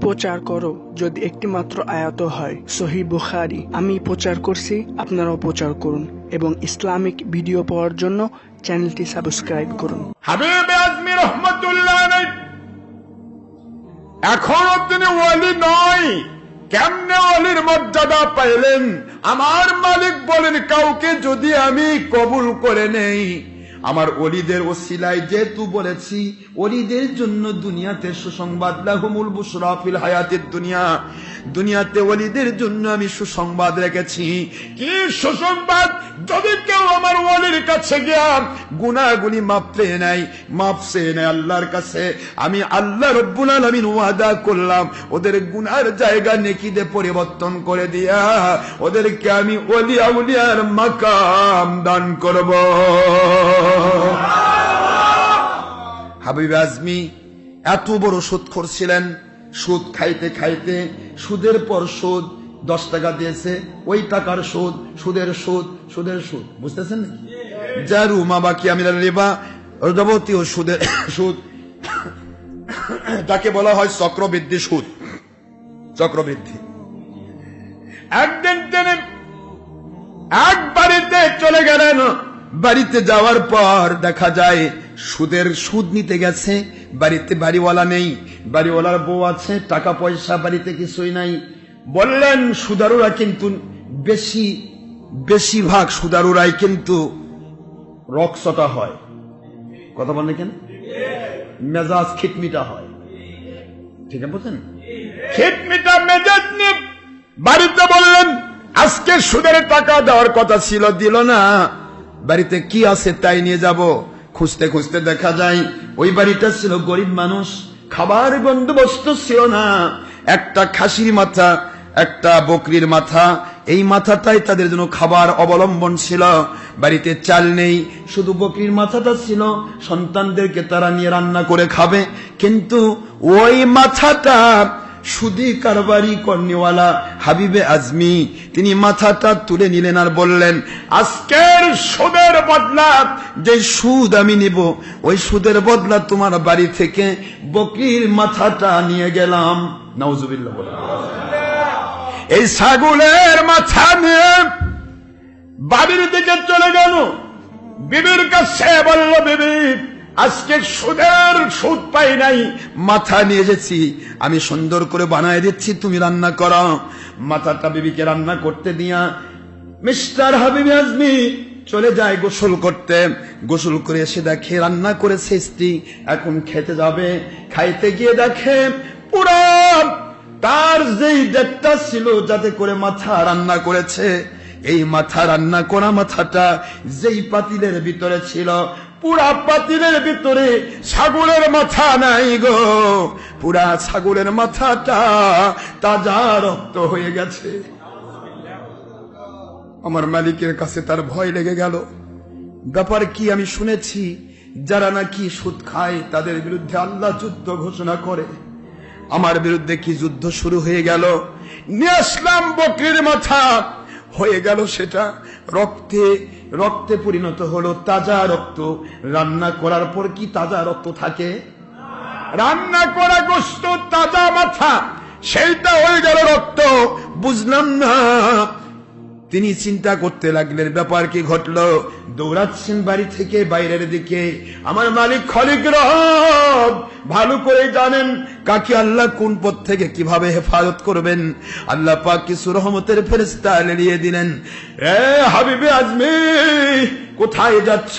প্রচার করো যদি একটি মাত্র আয়াত হয়। সহিহ বুখারী। আমি প্রচার করছি, আপনারাও প্রচার করুন এবং ইসলামিক ভিডিও পাওয়ার জন্য চ্যানেলটি সাবস্ক্রাইব করুন। হাবিব আজমি রহমতুল্লাহ আলাইহি এখনো তিনি ওয়ালি নয়, কেমনে ওয়ালির মর্যাদা পাইলেন? আমার মালিক বলেন, কাউকে যদি আমি কবুল করে নেই আমার ওলিদের ওসিলায়, যেহেতু বলেছি ওলিদের জন্য দুনিয়াতে সুসংবাদ, লাহুমুল বুশরা ফিল হায়াতিদ দুনিয়া, দুনিয়াতে ওলিদের জন্য আমি সুসংবাদ রেখেছি। কি সুসংবাদ? যদি কেউ আমার ওলির কাছে গিয়া গুনাহগুলি মাফ চেয়ে নেয়, মাফ চেয়ে নেয় আল্লাহর কাছে, আমি আল্লাহ রব্বুল আলামিন ওয়াদা করলাম ওদের গুনাহের জায়গা নেকিতে পরিবর্তন করে দিয়া ওদেরকে আমি ওলি আউলিয়ার মাকাম দান করব। হাবিব আজমি এত বড় সুদখোর ছিলেন, সুদ খাইতে খাইতে সুদের পর সুদ, 10 টাকা দিয়েছে, ওই টাকার সুদ, সুদের সুদ, সুদের সুদ, বুঝতেছেন না? জারু মা বাকি আমিরাল রিবা, যাবতীয় সুদের সুদ, তাকে বলা হয় চক্রবৃদ্ধি সুদ, চক্রবৃদ্ধি। একদিন তিনি এক বাড়িতে চলে গেলেন, বাড়িতে যাওয়ার পর দেখা যায় সুদের সুদ নিতে গেছে, বাড়িতে বাড়িওয়ালা নেই, বাড়িওয়ালার বউ আছে, টাকা পয়সা বাড়িতে কিছুই নাই। বললেন সুদারুরা কিন্তু বেশিরভাগ সুদারুরাই কিন্তু রক্সটা হয়, কথা বলেন কেন, মেজাজ খিটমিটা হয়, ঠিক আছে বুঝছেন? খিটমিটা মেজাজ নিয়ে বাড়িতে বললেন আজকে সুদের টাকা দেওয়ার কথা ছিল, দিল না, বাড়িতে কি আছে তাই নিয়ে যাব। খুঁজতে খুঁজতে দেখা যায় ওই বাড়িটা ছিল গরিব মানুষ, খাবার বন্দোবস্ত ছিল না, একটা খাসির মাথা, একটা বকরির মাথা, এই মাথাটাই তাদের জন্য খাবার অবলম্বন ছিল। বাড়িতে চাল নেই, শুধু বকরির মাথাটা ছিল, সন্তানদেরকে তারা নিয়ে রান্না করে খাবে। কিন্তু ওই মাথাটা সুদি কারবারি কর্নিওয়ালা হাবিবে আজমি তিনি মাথাটা তুলে নিলেন আর বললেন, আজকের সুদের বদলা যে সুদ আমি নিব, ওই সুদের বদলা তোমার বাড়ি থেকে বকরির মাথাটা নিয়ে গেলাম। নাউজুবিল্লাহ বলেন। এই ছাগলের মাথা নিয়ে বাড়ির দিকে চলে গেল, বিবির কাছে বলল, বিবি আজকে সুদের সুদ পাই নাই, মাথা নিয়ে এসেছি, আমি সুন্দর করে বানায় দিচ্ছি, তুমি রান্না করো। মাথাটা বিবিকে রান্না করতে দিয়া মিস্টার হাবিব আজমি চলে যায় গোসল করতে। গোসল করে এসে দেখে রান্না করেছে স্ত্রী, এখন খেতে যাবে। খাইতে গিয়ে দেখে পুরো তার যেই ডেটটা ছিল যাতে করে মাথা রান্না করেছে, এই মাথা রান্না করা মাথাটা যেই পাতিলের ভিতরে ছিল, পুরা পাতিলের ভিতরে ছাগলের মাথা নাই গো, পুরা ছাগলের মাথাটা তাজা রক্ত হয়ে গেছে। আমার মালিকের কাছে তার ভয় লেগে গেল। ব্যাপার কি? আমি শুনেছি যারা নাকি সুদ খায় তাদের বিরুদ্ধে আল্লাহ যুদ্ধ ঘোষণা করে। আমার বিরুদ্ধে কি যুদ্ধ শুরু হয়ে গেল? নিয়ে আসলাম বকরির মাথা, হয়ে গেল সেটা রক্তে রক্তে পরিণত হলো, তাজা রক্ত। রান্না করার পর কি তাজা রক্ত থাকে? রান্না করা গোশত, তাজা মাথা, সেইটা হয়ে গেল রক্ত। বুঝলাম না। তিনি চিন্তা করতে লাগলেন ব্যাপার কি ঘটলো। দৌড়াচ্ছেন বাড়ি থেকে বাইরের দিকে। আমার মালিক খলিক রব ভালো করে জানেন কাকে আল্লাহ কোন পথ থেকে কিভাবে হেফাজত করবেন। আল্লাহ পাক কিছু রহমতের ফেরেশতা এলিয়ে দিলেন। এ হাবিবে আজমি, কোথায় যাচ্ছ?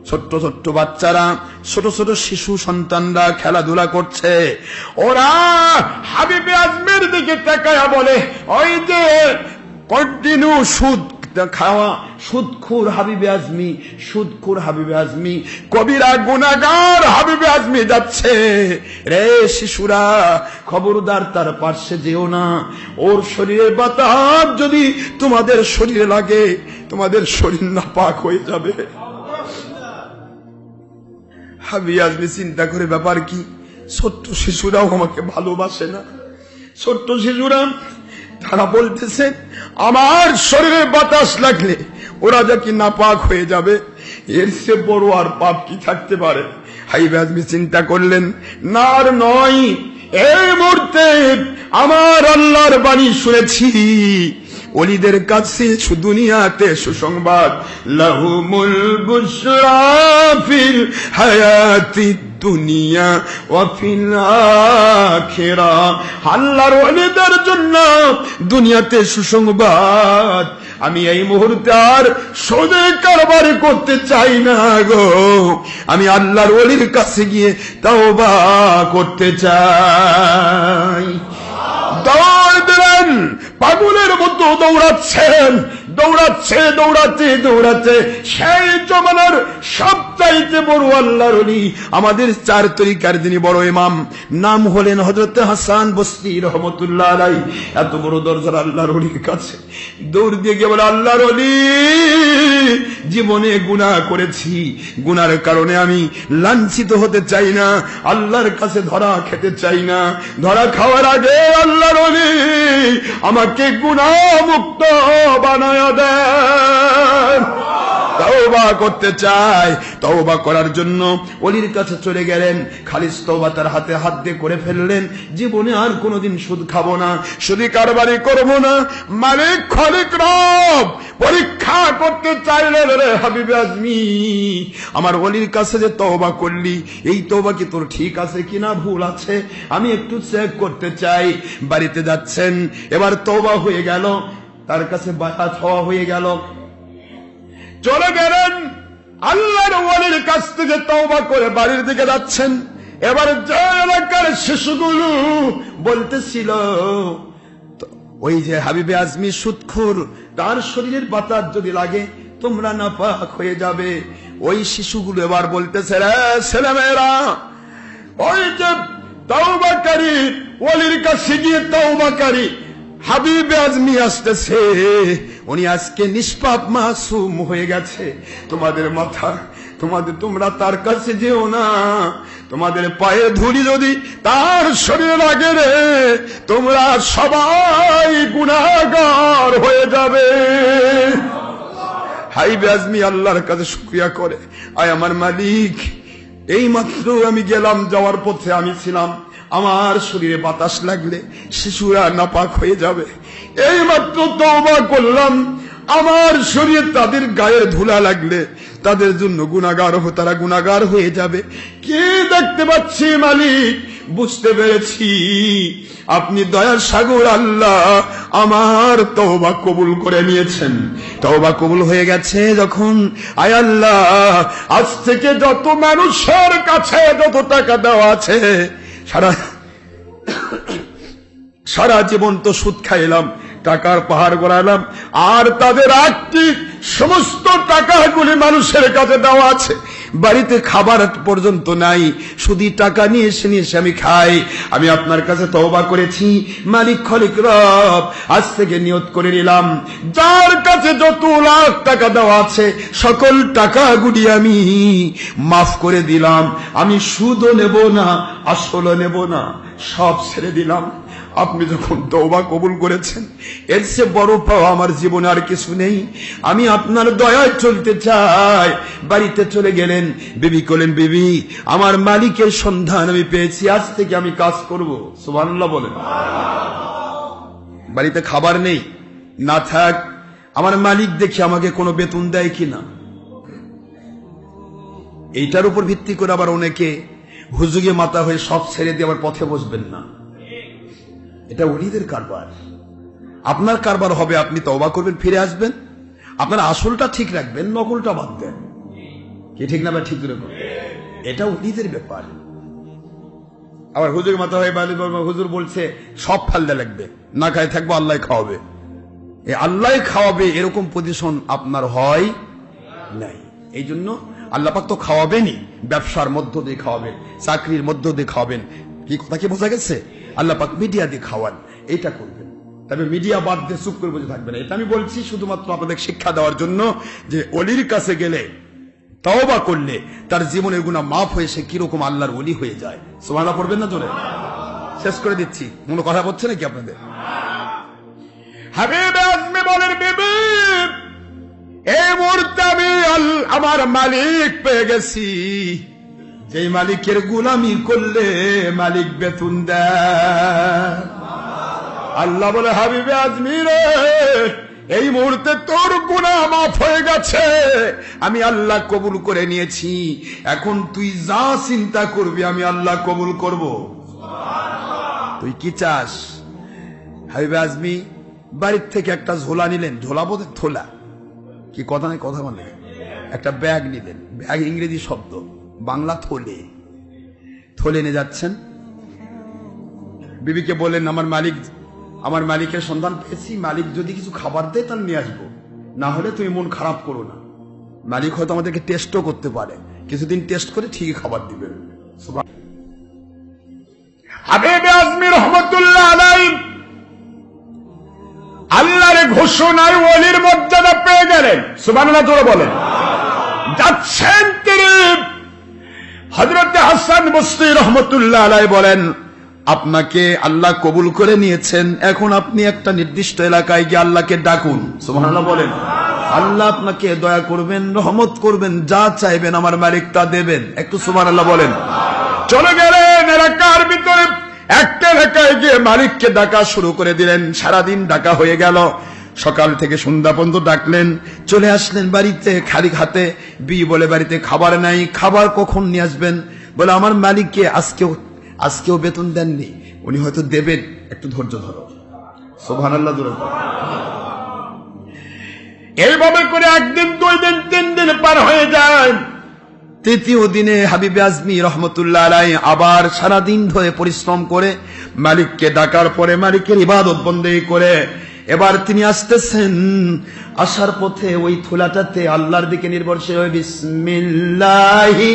ছোট্ট ছোট্ট বাচ্চারা, ছোট ছোট শিশু সন্তানরা খেলাধুলা করছে। ওরা হাবিবে আজমির দিকে তাকায়া বলে, ওই যে কন্টিনিউ সুদ খাওয়া সুদখোর হাবিবে আজমি, সুদখোর হাবিবে আজমি, কবিরা গুনাহগার হাবিবে আজমি যাচ্ছে। রে শিশুরা, খবরদার তার পার্শ্বে যেও না। ওর শরীরের বাতাস যদি তোমাদের শরীরে লাগে, তোমাদের শরীর নাপাক হয়ে যাবে। হাবিবে আজমি চিন্তা করে ব্যাপার কি, ছোট্ট শিশুরাও আমাকে ভালোবাসে না। ছোট্ট শিশুরা তারা বলতেছে আমার শরীরে বাতাস লাগলে ওরা যা কি নাপাক হয়ে যাবে, এর চেয়ে বড় আর পাপ কি থাকতে পারে। হাবিবে আজমি চিন্তা করলেন, না আর নয়, এই মুহূর্তে আমার আল্লাহর বাণী শুনেছি, ওলিদের কাছে দুনিয়াতে সুসংবাদ, লাহুমুল বুশরা ফিল হায়াতিদ দুনিয়া ওয়া ফিল আখিরাহ। আল্লাহর ওলিদের জন্য দুনিয়াতে সুসংবাদ। আমি এই মুহূর্তে আর সুদে কারবার করতে চাই না গো, আমি আল্লাহর ওলির কাছে গিয়ে তওবা করতে চাই। দৌড় দিলেন, পাগলের মতো দৌড়াচ্ছেন, দৌড়াতে সেই জমানার সবচাইতে বড় আল্লাহর ওলি, আমাদের 4 তরিকার যিনি বড় ইমাম, নাম হলেন হযরত হাসান বসরি রহমাতুল্লাহ আলাইহি। এত বড় দরজার আল্লাহর ওলির কাছে দৌড় দিয়ে গিয়ে বলে, আল্লাহর ওলি, জীবনে গুনাহ করেছি, গুনার কারণে আমি লাঞ্ছিত হতে চাই না, আল্লাহর কাছে ধরা খেতে চাই না। ধরা খাওয়ার আগে আল্লাহর ওলি আমাকে গুনাহ মুক্ত বানায় দেন। তওবা করতে চাই। তওবা করার জন্য ওলির কাছে চলে গেলেন, খালিস তওবা তার হাতে হাত দিয়ে করে ফেললেন। জীবনে আর কোনোদিন সুদ খাবো না, সুদি কারবারি করবো না। মালিক খালিক রব পরীক্ষা করতে চাইলেন, রে হাবিবে আজমি, আমার ওলির কাছে যে তওবা করলি, এই তওবা কি তোর ঠিক আছে কিনা ভুল আছে, আমি একটু চেক করতে চাই। বাড়িতে যাচ্ছেন, এবার তওবা হয়ে গেল, তার কাছে বায়াত হওয়া হয়ে গেল। চলে গেলেন আল্লাহর ওলির কাছ থেকে তওবা করে বাড়ির দিকে যাচ্ছেন। এবার যে এলাকার শিশুগুলো বলতেছিল, ওই যে হাবিবে আজমি সুদখোর, তার শরীরের বাতাস যদি লাগে তোমরা নাপাক হয়ে যাবে। ওই শিশুগুলো এবার বলতেছে, রে ছেলেমেয়েরা, ওই যে তওবাকারী ওলির কাছে গিয়ে তওবাকারী হাবিবে আজমি আসতেছে, উনি আজকে নিষ্পাপ মাসুম হয়ে গেছে। তোমাদের মাথা, তোমরা তার কাছে যেও না, তোমাদের পায়ে ধুলি যদি তার শরীরে লাগে রে, তোমরা সবাই গুনাহগার হয়ে যাবে। হাবিবে আজমি আল্লাহর কাছে শুকরিয়া করে, আয় আমার মালিক, এই মাত্র আমি গেলাম, যাওয়ার পথে আমি ছিলাম, আমার শরীরে বাতাস লাগলে শিশুরা নাপাক হয়ে যাবে। এই মাত্র তওবা করলাম, আমার শরীরে তাদের গায়ের ধুলা লাগলে তাদের জন্য তারা গুনাহগার হয়ে যাবে। কি দেখতে পাচ্ছি মালিক, বুঝতে পেরেছি আপনি দয়ার সাগর আল্লাহ, আমার তওবা কবুল করে নিয়েছেন। তওবা কবুল হয়ে গেছে যখন, আয় আল্লাহ, আজ থেকে যত মানুষের কাছে যত টাকা দেওয়া আছে, সারা জীবন তো সুদ খাইলাম, টাকার পাহাড় গড়ালাম, আর তাদের সমস্ত টাকাগুলি মানুষের কাছে দেওয়া আছে, বাড়িতে খাবার পর্যন্ত নাই, শুধু টাকা নিয়ে এসে আমি খাই। আমি আপনার কাছে তওবা করেছি, মালিক খালিক রব, আজ থেকে নিয়ত করে নিলাম, যার কাছে যত লাখ টাকা দেওয়া আছে সকল টাকাগুলি আমি মাফ করে দিলাম। আমি সুদও নেব না, আসলও নেব না, সব ছেড়ে দিলাম। আপনি যখন তওবা কবুল করেছেন, এর চেয়ে বড় পাওয়া আমার জীবনে আর কিছু নেই। আমি আপনার দয়ায় চলতে চাই। বাড়িতে চলে গেলেন, বিবি বললেন, বিবি, আমার মালিকের সন্ধান আমি পেয়েছি, আজ থেকে আমি কাজ করব। সুবহানাল্লাহ বলেন। বাড়িতে খাবার নেই, না থাক, আমার মালিক দেখি আমাকে কোনো বেতন দেয় কিনা। এইটার উপর ভিত্তি করে আবার অনেকে হুজুগে মাথা হয়ে সব ছেড়ে দিয়ে আবার পথে বসবেন না। এটা ওলিদের কারবার। আপনার কারবার হবে, আপনি তওবা করবেন, ফিরে আসবেন, আপনার আসলটা ঠিক রাখবেন, নকলটা বাদ দেন। কি ঠিক না? ঠিক রকম, এটা ওলিদের ব্যাপার। আবার হুজুর মাথা হয়ে হুজুর বলছে সব ফালদা লাগবে, না খায় থাকবো, আল্লাহ খাওয়াবে। আল্লাহ খাওয়াবে এরকম পজিশন আপনার হয় নাই। এই জন্য আল্লাহ পাক তো খাওয়াবেনই, ব্যবসার মধ্য দিয়ে খাওয়াবেন, চাকরির মধ্য দিয়ে খাওয়াবেন। কি কথা কি বোঝা গেছে? আল্লাহ পাক মিডিয়া দিয়ে খাওয়ান, এটা করবেন। তবে মিডিয়া বাদ দিয়ে চুপ করে বসে থাকবেন। এটা আমি বলছি শুধুমাত্র আপনাদের শিক্ষা দেওয়ার জন্য, যে অলির কাছে গেলে তওবা করলে তার জীবনের গুনাহ মাফ হয়ে সে কিরকম আল্লাহর ওলি হয়ে যায়। সুবহানাল্লাহ পড়বেন না জোরে? শেষ করে দিচ্ছি, কোনো কথা বলছে নাকি আপনাদের? হাবিব আজমি বলেন, বিবি, এই মুহূর্তে আমি আমার মালিক পেয়ে গেছি। যেই মালিকের গোলামি করলে মালিক বেতন দেয়। আল্লাহ বলে, হাবিবে আজমি রে, এই মুহূর্তে তোর গুনাহ মাফ হয়ে গেছে, আমি আল্লাহ কবুল করে নিয়েছি। এখন তুই যা চিন্তা করবি আমি আল্লাহ কবুল করব। তুই কি চাস? হাবিবে আজমি বাড়ির থেকে একটা ঝোলা নিলেন। ঝোলা বোধ থোলা, কি কথা নাই, কথা বলে। একটা ব্যাগ নিলেন। ব্যাগ ইংরেজি শব্দ, বাংলা থলে। থলে নিয়ে যাচ্ছেন। বিবিকে বলেন, আমার মালিকের সন্ধান পেয়েছি, মালিক যদি কিছু খাবার দেয় তাহলে নিয়ে আসবো, না হলে তুমি মন খারাপ করো না। মালিক হয়তো আমাদেরকে টেস্টও করতে পারে, কিছুদিন টেস্ট করে ঠিকই খাবার দিবেন। হাবিবে আজমি রহমতুল্লাহ আলাইহি আল্লাহর ঘোষণায় ওলির মর্যাদা পেয়ে গেলেন। সুবহানাল্লাহ জোরে বলেন। যাচ্ছেন তিনি। হযরত হাসান বসরি রহমতুল্লাহ আলাইহি বলেন, আপনাকে আল্লাহ কবুল করে নিয়েছেন, এখন আপনি একটা নির্দিষ্ট এলাকায় গিয়ে আল্লাহকে ডাকুন। সুবহানাল্লাহ বলেন। আল্লাহ আপনাকে দয়া করবেন, রহমত করবেন, যা চাইবেন আমার মালিক তা দেবেন। একটু সুবহানাল্লাহ বলেন। চলে গেলেন এলাকার ভিতরে, একটা এলাকায় গিয়ে মালিককে ডাকা শুরু করে দিলেন। সারাদিন ডাকা হয়ে গেল, সকাল থেকে সন্ধ্যা পর্যন্ত ডাকলেন। চলে আসলেন বাড়িতে খালি হাতে। বি বলে, বাড়িতে খাবার নাই, খাবার কখন নিয়ে আসবেন? বলে, আমার মালিককে আজকেও বেতন দেননি, উনি হয়তো দেবেন, একটু ধৈর্য ধরো। সুবহানাল্লাহ। এইভাবে করে একদিন, 2 দিন, 3 দিন পার হয়ে যায়। তৃতীয় দিনে হাবিবে আজমি রহমতুল্লাহ আলাইহি আবার সারাদিন ধরে পরিশ্রম করে মালিককে ডাকার পরে মালিকের ইবাদত বন্দেগী করে এবার তিনি আসতেছেন। আসার পথে ওই থোলাটাতে আল্লাহর দিকে নির্ভরশীল হয়ে বিসমিল্লাহি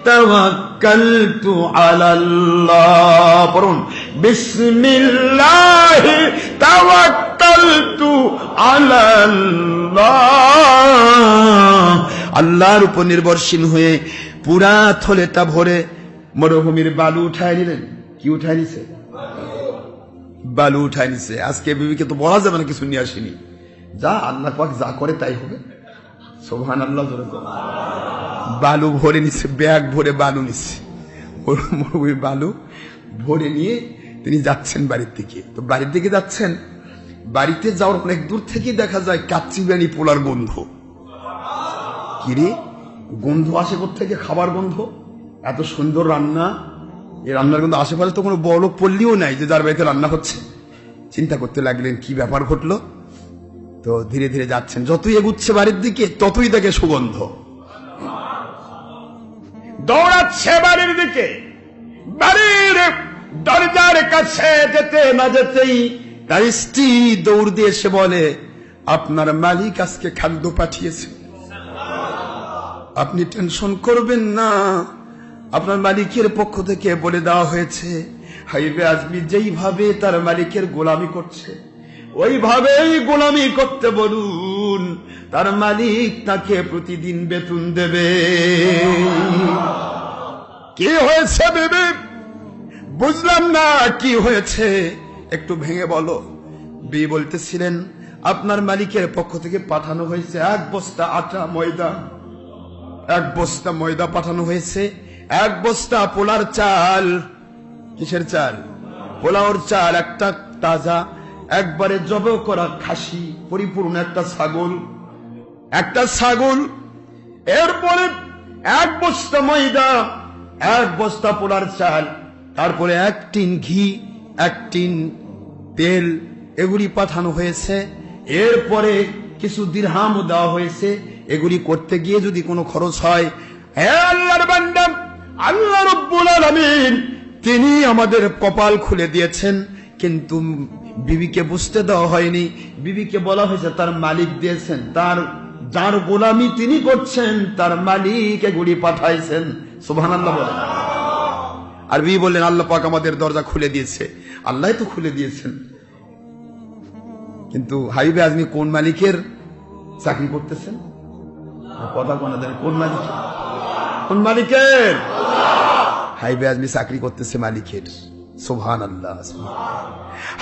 তাওয়াক্কালতু আলাল্লাহ পড়ুন। বিসমিল্লাহি তাওয়াক্কালতু আলাল্লাহ, আল্লাহর উপর নির্ভরশীল হয়ে পুরা থলেটা ভরে মরুভূমির বালু উঠায় নিলেন। কি উঠায় নিছে? বালু উঠায় নিছে। আজকে বিবিকে তো বলা যাবে না কিছু নিয়ে আসেনি, যা আল্লাহ পাক যা করে তাই হবে। সুবহানাল্লাহ। বালু ভরে নিছে, ব্যাগ ভরে বালু নিছে, মরুভূমির বালু ভরে নিয়ে তিনি যাচ্ছেন বাড়ির দিকে। তো বাড়ির দিকে যাচ্ছেন, বাড়িতে যাওয়ার অনেক দূর থেকে দেখা যায় কাচ্চি বিরিয়ানি পোলার গন্ধ। কিরে গন্ধ আসে কোত্থেকে? খাবার গন্ধ। এত সুন্দর রান্না, এই রান্নার গন্ধ আশেপাশে তো কোনো বড় লোক পল্লীও নাই যে যার বাড়িতে রান্না হচ্ছে। চিন্তা করতে লাগলেন কি ব্যাপার ঘটলো। তো ধীরে ধীরে যাচ্ছেন, যতই এগুচ্ছে বাড়ির দিকে ততই দেখে সুগন্ধ। দৌড়াচ্ছে বাড়ির দিকে। বাড়ির দরজার কাছে যেতে না যেতেই তার স্ত্রী দৌড় দিয়ে এসে বলে, আপনার মালিক আজকে খাদ্য পাঠিয়েছে, আপনি টেনশন করবেন না, আপনার মালিকের পক্ষ থেকে বলে দেওয়া হয়েছে হাবিবে আজমি যেইভাবে তার মালিকের গোলামি করছে ওইভাবেই গোলামি করতে বলুন, তার মালিক তাকে প্রতিদিন বেতন দেবে। কি হয়েছে বেবি? বুঝলাম না কি হয়েছে, একটু ভেঙে বলো। বি বলতেছিলেন, আপনার মালিকের পক্ষ থেকে পাঠানো হয়েছে 1 বস্তা আটা ময়দা, 1 বস্তা ময়দা পাঠানো হয়েছে, 1 বস্তা পোলার চাল। কিসের চাল? পোলাওর চাল। একটা তাজা একবারে জবাই করা খাসি, পরিপূর্ণ একটা ছাগল। এরপরে 1 বস্তা ময়দা, 1 বস্তা পোলার চাল, তারপরে 1 টিন ঘি, 1 টিন তেল, এগুলি পাঠানো হয়েছে। এরপরে কিছু দিরহামও দেওয়া হয়েছে। এগুলি করতে গিয়ে যদি কোনো খরচ হয়, হে আল্লাহর বান্দা, আল্লাহ রাব্বুল আলামিন তিনি আমাদের কপাল খুলে দিয়েছেন, কিন্তু বিবিকে বুঝতে দেওয়া হয়নি। বিবিকে বলা হয়েছে তার মালিক দিয়েছেন, তার যার গোলামি তিনি করছেন তার মালিক এগুলি পাঠাইছেন। সুবহানাল্লাহ বলেন। আর বিবি বললেন, আল্লাহ পাক আমাদের দরজা খুলে দিয়েছে। আল্লাহ তো খুলে দিয়েছেন, কিন্তু হাবিবে আজমি কোন মালিকের চাকরি করতেছেন? কথা কোন দেন? কোন মালিকের? হাবিবে আজমি চাকরি করতেছে মালিকের। সুবহানাল্লাহ।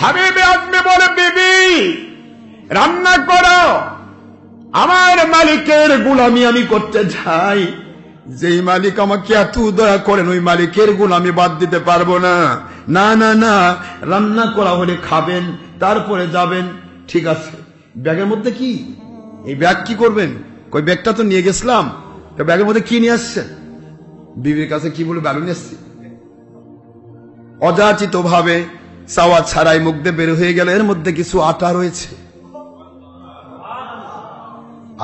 হাবিবে আজমি বলে, বিবি রান্না করো, আমার মালিকের গোলামি আমি করতে চাই। যেই মালিক আমাকে এত দয়া করেন ওই মালিকের গুণ আমি বাদ দিতে পারবো না। না না না, রান্না করা হলে খাবেন, তারপরে যাবেন, ঠিক আছে। ব্যাগের মধ্যে কি, এই ব্যাগ কি করবেন? কই ব্যাগটা তো নিয়ে গেছিলাম, ব্যাগের মধ্যে কি নিয়ে আসছেন? বিবির কাছে কি বলে ব্যাগ নিয়ে আসছি? অযাচিত ভাবে চাওয়া ছাড়াই মুখ দিয়ে বের হয়ে গেল, এর মধ্যে কিছু আটা রয়েছে।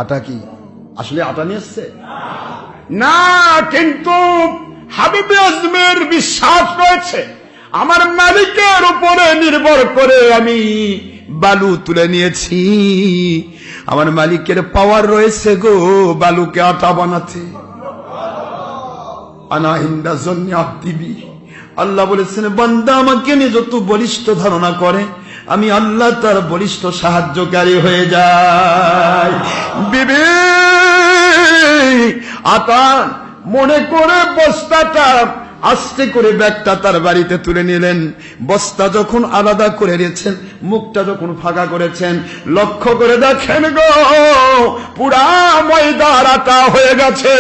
আটা কি আসলে আটা নিয়ে আসছে? না, কিন্তু হাবিবে আজমের বিশ্বাস রয়েছে, আমার মালিকের উপরে নির্ভর করে আমি বালু তুলে নিয়েছি। আমার মালিকের পাওয়ার রয়েছে গো বালুকে আটা বানাতে। আনা হিন্দা জন্য আব্দিবি, আল্লাহ বলেছেন বান্দা আমাকে নিয়ে যত বলিষ্ঠ ধারণা করে আমি আল্লাহ তার বলিষ্ঠ সাহায্যকারী হয়ে যাই। বিবি আটা মনে করে বস্তাটা আস্তে করে ব্যাগটা তার বাড়িতে তুলে নিলেন। বস্তা যখন আলাদা করে দিয়েছেন, মুখটা যখন ফাঁকা করেছেন, লক্ষ্য করে দেখেন গো পুরা ময়দার আটা হয়ে গেছে।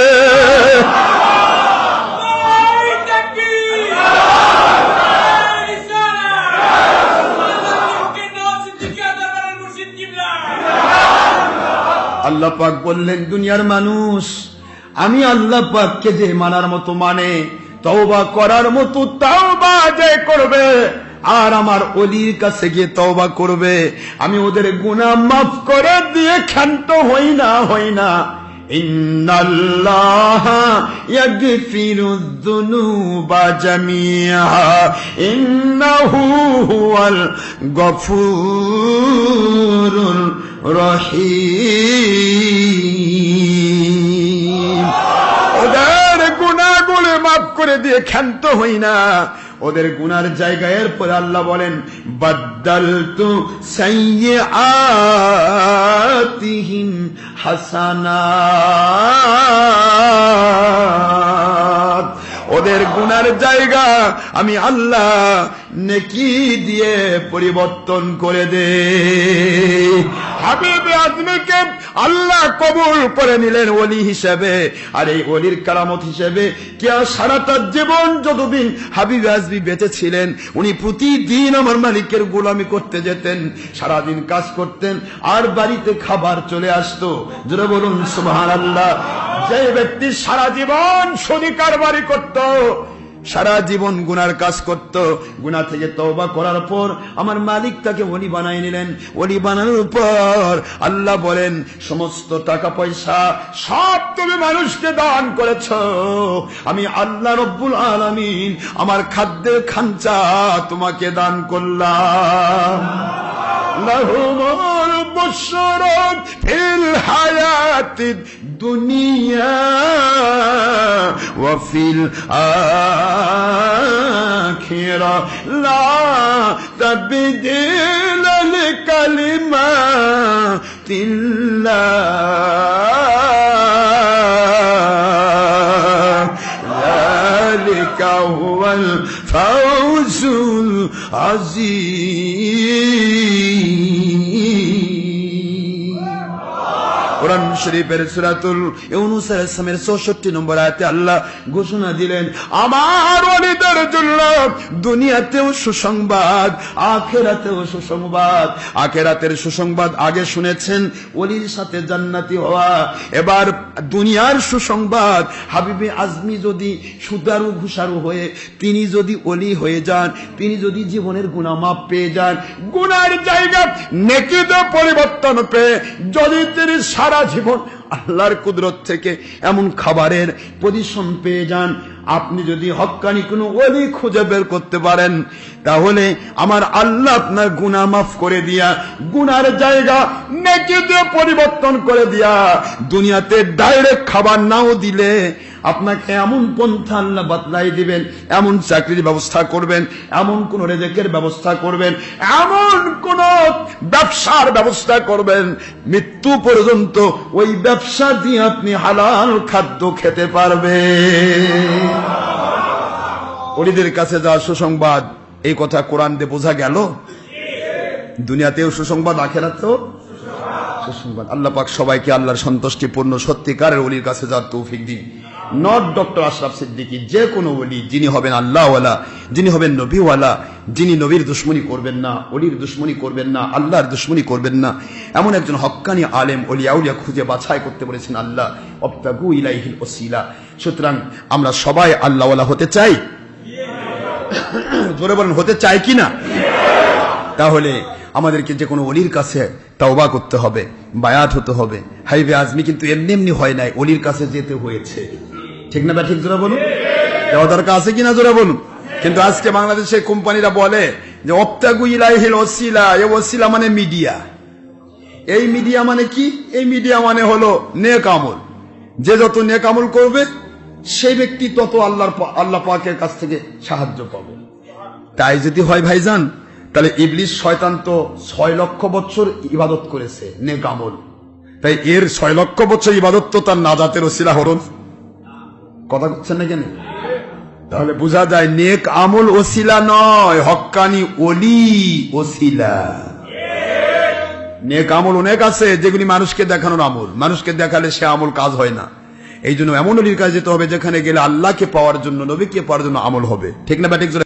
আল্লাহ পাক বললেন দুনিয়ার মানুষ, আমি আল্লাহ পাককে যে মানার মতো মানে, তওবা করার মতো তওবা যে করবে, আর আমার ওলির কাছে গিয়ে তওবা করবে, আমি ওদের গুনাহ মাফ করে দিয়ে ক্ষান্ত হই না। ইন্নাল্লাহা ইয়াগফিরুয যুনুবা জামিআ ইন্নাহু হুয়াল গফুরুর রহিম। ওদের গুনাহগুলো মাফ করে দিয়ে ক্ষান্ত হই না, ওদের গুনার জায়গায় এরপর আল্লাহ বলেন বাদদালতু সাইয়্যাতিহিম হাসানাত, ওদের গুনার জায়গা আমি আল্লাহ নেকি দিয়ে পরিবর্তন করে দে। হাবিবে আজমিকে আল্লাহ কবুল করে নিলেন ওলি হিসেবে, আর এই ওলির কারামত হিসেবে কেউ সারাটা জীবন যতদিন হাবিবে আজমি বেঁচে ছিলেন উনি প্রতিদিন আমার মালিকের গোলামি করতে যেতেন, সারাদিন কাজ করতেন, আর বাড়িতে খাবার চলে আসতো। জোরে বলুন সুবহানাল্লাহ। যে ব্যক্তি সারা জীবন সুদি কারবারি করত, সারা জীবন গুনার কাজ করত, গুনাহ থেকে তওবা করার পর আমার মালিক তাকে ওলি বানাই নিলেন। ওলি বানানোর পর আল্লাহ বলেন সমস্ত টাকা পয়সা সব তুমি মানুষকে দান করেছো, আমি আল্লাহ রব্বুল আলামিন আমার খাদ্যের খাঞ্চা তোমাকে দান করলাম। লাহুমুল বুশরা ফিল হায়াতিদ দুনিয়া ওয়া ফিল আখিরা লা তাবদীলা লিকালিমাতিল্লাহ যালিকা হুয়াল ফাওজুল আযীম। কোরআন শরীফের সূরাতুল ইউনূস এর 64 নম্বর আয়াতে আল্লাহ ঘোষণা দিলেন আমার ওলিদের জন্য দুনিয়াতেও সুসংবাদ, আখিরাতেও সুসংবাদ। আখিরাতের সুসংবাদ আগে শুনেছেন, ওলির সাথে জান্নাতি হওয়া। এবার দুনিয়ার সুসংবাদ, হাবিবে আজমি যদি সুদারু ঘুষারু হয়ে তিনি যদি ওলি হয়ে যান, তিনি যদি জীবনের গুনাহ মাফ পেয়ে যান, গুনার জায়গা নেকিতে পরিবর্তন পেয়ে যদি তিনি সারা জীবন আল্লাহর কুদরত থেকে এমন খাবারের পজিশন পেয়ে যান, আপনি যদি হক্কানি কোনো ওলি খুঁজে বের করতে পারেন, তাহলে আমার আল্লাহ আপনার গুনাহ মাফ করে দিয়া, গুনার জায়গা নেকিতে পরিবর্তন করে দিয়া, দুনিয়াতে ডাইরেক্ট খাবার নাও দিলে আপনাকে এমন পন্থা আল্লাহ বাতলাই দিবেন, এমন চাকরির ব্যবস্থা করবেন, এমন কোন রিজিকের ব্যবস্থা করবেন, এমন কোন ব্যবসার ব্যবস্থা করবেন, মৃত্যু পর্যন্ত ওই ব্যবসা দিয়ে আপনি হালাল খাদ্য খেতে পারবেন। ওলিদের কাছে যা সুসংবাদ, এই কথা কোরআন দিয়ে বোঝা গেল। দুনিয়াতেও সুসংবাদ, আখিরাতেও সুসংবাদ। আল্লাহ পাক সবাইকে আল্লাহর সন্তুষ্টিপূর্ণ সত্যিকারের ওলির কাছে যাওয়ার তৌফিক দিন। নট ডক্টর আশরাফ সিদ্দিকী, যে কোনো ওলি যিনি হবেন আল্লাহওয়ালা, যিনি হবেন নবীওয়ালা, যিনি নবীর দুশ্মনী করবেন না, অলির দুশ্মনী করবেন না, আল্লাহর দুশ্মনী করবেন না, এমন একজন হক্কানি আলেম ওলি আউলিয়া খুঁজে বাছাই করতে বলেছেন আল্লাহ, অবতাগু ইলাইহিল ওসিলা। সুতরাং আমরা সবাই আল্লাহওয়ালা হতে চাই, জোরে বলেন হতে চাই কিনা? তাহলে আমাদেরকে যে কোনো অলির কাছে তাওবা করতে হবে, বায়াত হতে হবে। হাইবে আজমি কিন্তু এমনি এমনি হয় নাই, অলির কাছে যেতে হয়েছে। ঠিক না? ঠিক জোরে বলুন, যাওয়া দরকার আছে কিনা? জোরে বলুন। কিন্তু আজকে বাংলাদেশের কোম্পানিরা বলে যে অবতাগু ইলাইহিল ওসিলা, এই ওসিলা মানে মিডিয়া। এই মিডিয়া মানে কি? এই মিডিয়া মানে হলো নেক আমল। যে যত নেক আমল করবে সেই ব্যক্তি তত আল্লাহ পাকের কাছ থেকে সাহায্য পাবে। তাই যদি হয় ভাইজান, তাহলে ইবলিস শয়তান তো 6 লক্ষ বছর ইবাদত করেছে নেক আমল, তাই এর 6 লক্ষ বছর ইবাদত তো তার নাজাতের ওসিলা হরণ। কথা বলছেন না কেন? তাহলে বোঝা যায় নেক আমল ওসিলা নয়, হক্কানি ওলি ওসিলা। নেক আমল অনেক আছে যেগুলি মানুষকে দেখানোর আমল, মানুষকে দেখালে সে আমল কাজ হয় না। এই জন্য এমন অলির কাছে যেতে হবে যেখানে গেলে আল্লাহকে পাওয়ার জন্য, নবীকে পাওয়ার জন্য আমল হবে। ঠিক না? ঠিক